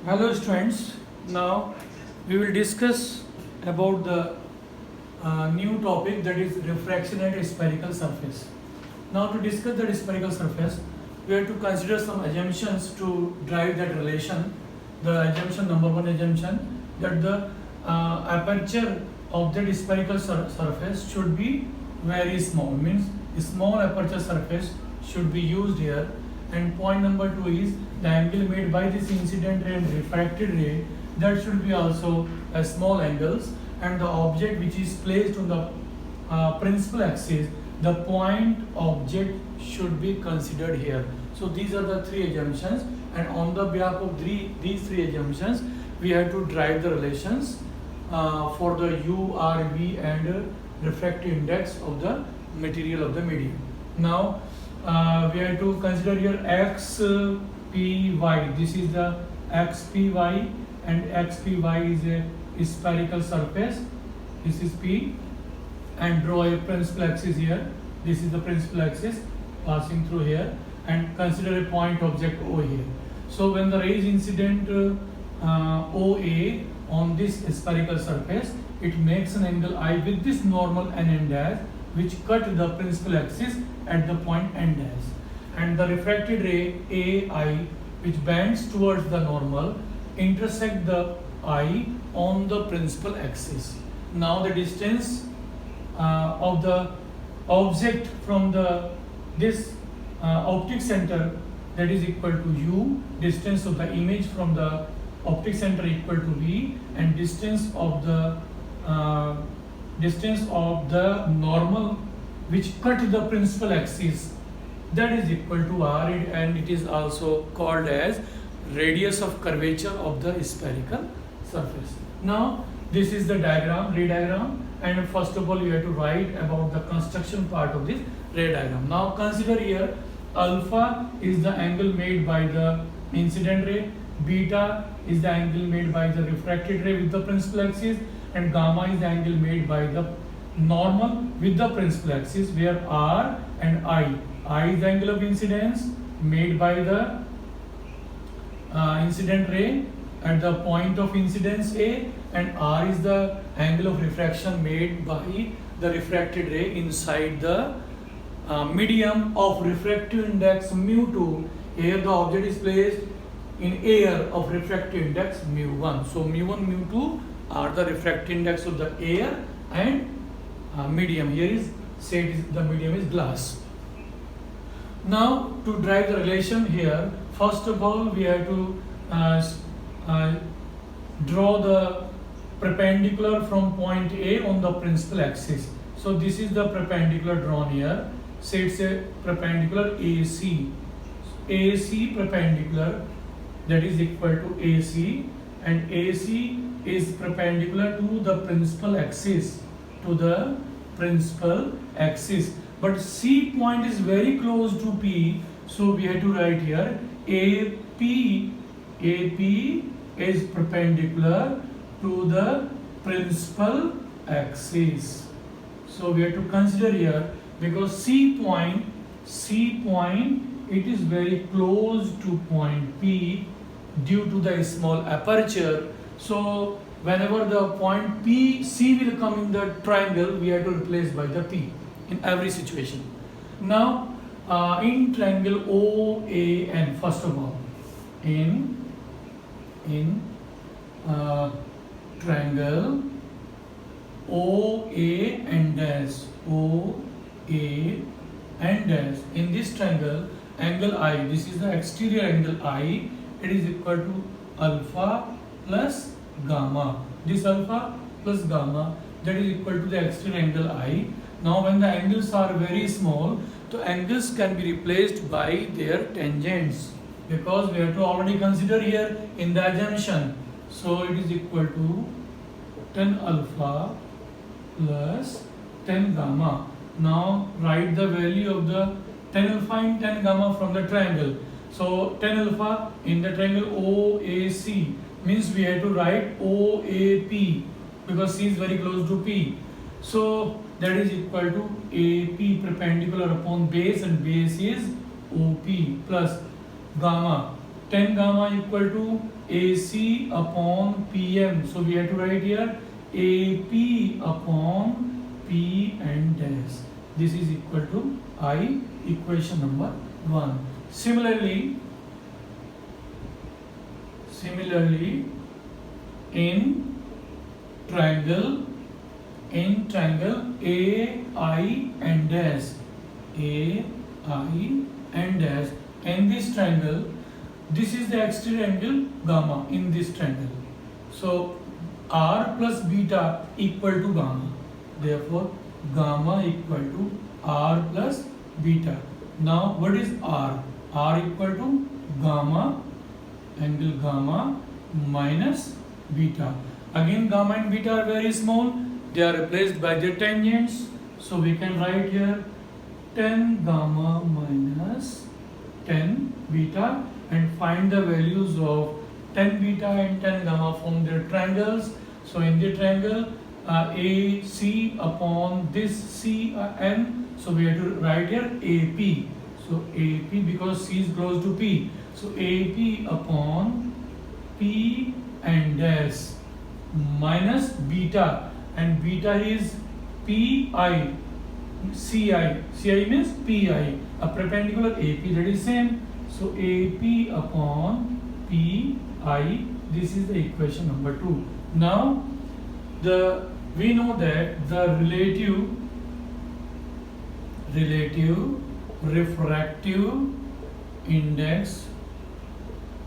Hello students, now we will discuss about the new topic, that is refraction at a spherical surface. Now to discuss the spherical surface, we have to consider some assumptions to drive that relation. The assumption, number one assumption, that the aperture of that spherical surface should be very small, means small aperture surface should be used here. And point number two is the angle made by this incident ray and refracted ray, that should be also a small angles, and the object which is placed on the principal axis, the point object should be considered here. So these are the three assumptions, and on the behalf of these three assumptions, we have to drive the relations for the U, R, V and refractive index of the material of the medium. Now we have to consider here x, p, y. This is the x, p, y, and x, p, y is a spherical surface. This is p, and draw a principal axis here. This is the principal axis passing through here, and consider a point object O here. So when the ray is incident OA on this spherical surface, it makes an angle I with this normal n dash, which cut the principal axis at the point n dash, and the refracted ray AI, which bends towards the normal, intersect the I on the principal axis. Now the distance of the object from this optic center, that is equal to U, distance of the image from the optic center equal to V, and distance of the normal which cut the principal axis, that is equal to R, and it is also called as radius of curvature of the spherical surface. Now this is the diagram, ray diagram, and first of all you have to write about the construction part of this ray diagram. Now consider here alpha is the angle made by the incident ray, beta is the angle made by the refracted ray with the principal axis, and gamma is the angle made by the normal with the principal axis, where R and I is the angle of incidence made by the incident ray at the point of incidence A, and R is the angle of refraction made by the refracted ray inside the medium of refractive index mu2. Here the object is placed in air of refractive index mu1. So mu1, mu2 are the refractive index of the air, and medium here is said the medium is glass. Now to drive the relation here, first of all we have to draw the perpendicular from point A on the principal axis. So this is the perpendicular drawn here. Say it's a perpendicular AC. AC perpendicular, that is equal to AC, and AC is perpendicular to the principal axis, but C point is very close to P, so we have to write here AP is perpendicular to the principal axis. So we have to consider here, because C point it is very close to point P due to the small aperture. So whenever the point C will come in the triangle, we have to replace by the P in every situation. Now in triangle OAN, first of all, in triangle OA and dash, in this triangle, angle I, this is the exterior angle I, it is equal to alpha plus gamma. This alpha plus gamma, that is equal to the exterior angle I. Now when the angles are very small, the angles can be replaced by their tangents, because we have to already consider here in the assumption. So it is equal to 10 alpha plus 10 gamma. Now write the value of the 10 alpha and 10 gamma from the triangle. So 10 alpha in the triangle OAC means we have to write OAP, because C is very close to P. So that is equal to AP perpendicular upon base, and base is OP, plus gamma tan gamma equal to AC upon PM. So we have to write here AP upon P and dash. This is equal to I, equation number 1. Similarly, in triangle AI and dash, and this triangle, this is the exterior angle gamma in this triangle. So R plus beta equal to gamma. Therefore, gamma equal to R plus beta. Now, what is R? R equal to gamma, angle gamma minus beta. Again, gamma and beta are very small. They are replaced by their tangents. So we can write here tan gamma minus tan beta and find the values of tan beta and tan gamma from their triangles. So in the triangle AC upon this CN, so we have to write here AP. So AP, because C is close to P, so AP upon P and dash minus beta, and beta is PI. CI means PI, a perpendicular AP, that is same. So AP upon PI, this is the equation number 2. Now we know that the relative refractive index,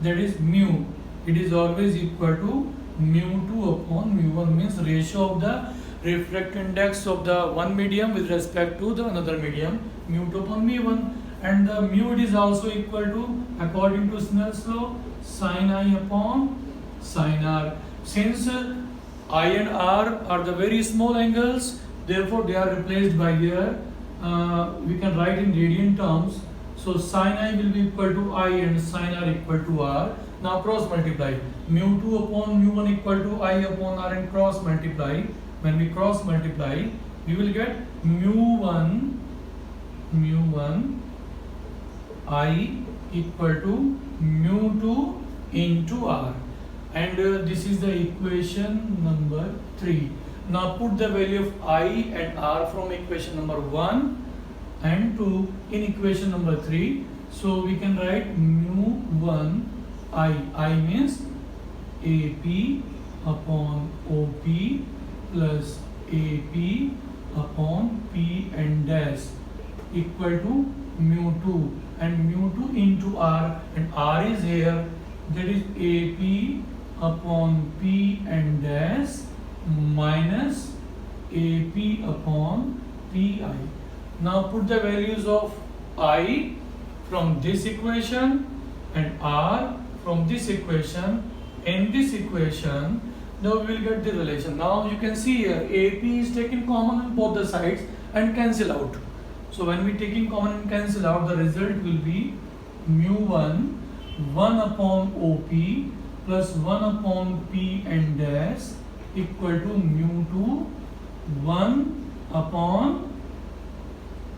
that is mu, it is always equal to mu2 upon mu1, means ratio of the refractive index of the one medium with respect to the another medium, mu2 upon mu1, and the mu it is also equal to, according to Snell's law, sin I upon sin R. Since I and R are the very small angles, therefore they are replaced by here, we can write in radian terms. So sin I will be equal to I and sin R equal to R. Now cross multiply, mu2 upon mu1 equal to I upon R, and cross multiply. When we cross multiply, we will get mu1 I equal to mu2 into R, and this is the equation number 3. Now put the value of I and R from equation number 1 and 2 in equation number 3. So we can write mu1 I means AP upon OP plus AP upon P and dash equal to mu2, and mu2 into R, and R is here, that is AP upon P and dash minus AP upon PI. Now put the values of I from this equation and R from this equation in this equation. Now we will get the relation. Now you can see here AP is taken common on both the sides and cancel out. So when we taking common and cancel out, the result will be mu1 1 upon OP plus 1 upon P and dash equal to mu2 1 upon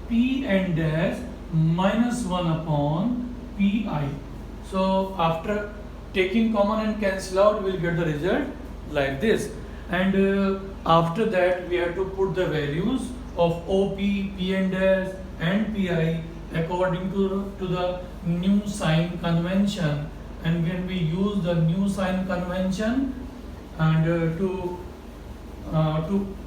P and dash minus 1 upon PI. So after taking common and cancel out, we will get the result like this, and after that we have to put the values of OP, P and dash and PI according to the new sign convention. And when we use the new sign convention, and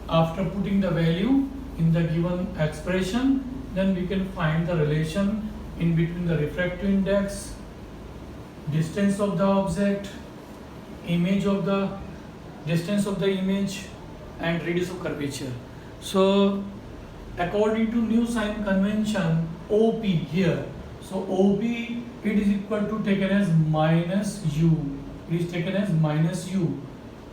after putting the value in the given expression, then we can find the relation in between the refractive index, distance of the object, distance of the image, and radius of curvature. So according to new sign convention, OP here, so OP it is equal to taken as minus U, it is taken as minus U,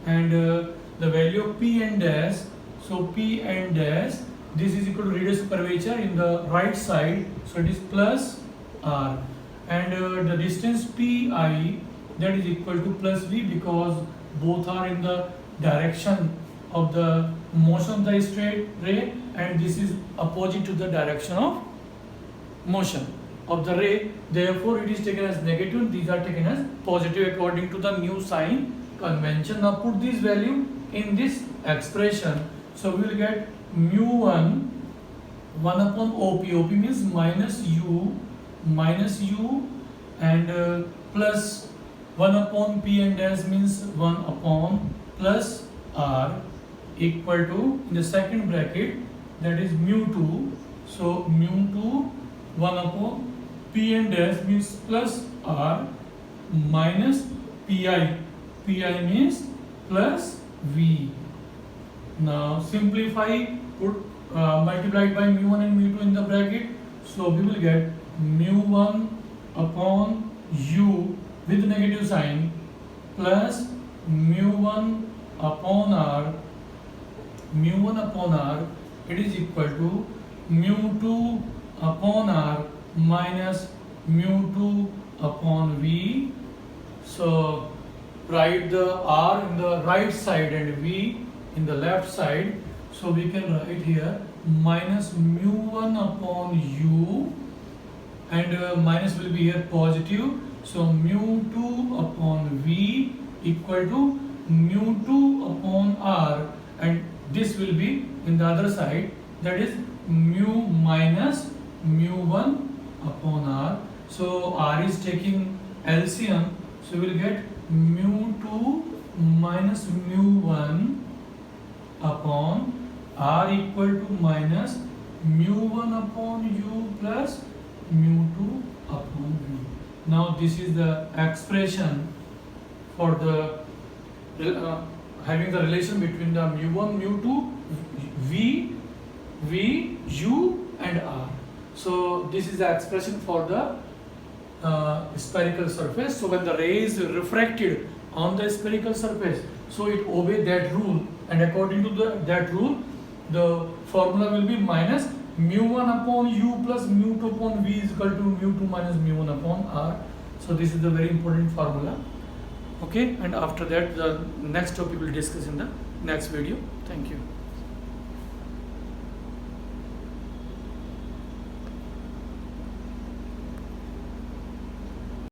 and the value of P and dash, so P and dash, this is equal to radius of curvature in the right side, so it is plus R, and the distance PI, that is equal to plus V, because both are in the direction of the motion of the straight ray, and this is opposite to the direction of motion. of the ray, therefore it is taken as negative and these are taken as positive according to the new sign convention. Now put this value in this expression. So we will get mu1 1 upon OP. OP means minus u and plus 1 upon P and dash means 1 upon plus R equal to, in the second bracket, that is mu2. So mu2 1 upon P and dash means plus R minus Pi. Pi means plus V. Now simplify, put multiplied by mu1 and mu2 in the bracket. So we will get mu1 upon u with negative sign plus mu1 upon r. Mu1 upon r, it is equal to mu2 upon r minus mu2 upon v. So write the r in the right side and v in the left side. So we can write here minus mu1 upon u and minus will be here positive. So mu2 upon v equal to mu2 upon r, and this will be in the other side, that is mu minus mu1 upon r. So r is taking LCM, so we will get mu2 minus mu1 upon r equal to minus mu1 upon u plus mu2 upon v. Now this is the expression for the having the relation between the mu1, mu2, v, u and r. So this is the expression for the spherical surface. So when the ray is refracted on the spherical surface, so it obeys that rule, and according to that rule, the formula will be minus mu1 upon u plus mu2 upon v is equal to mu2 minus mu1 upon r. So this is the very important formula. Okay, and after that the next topic we will discuss in the next video. Thank you.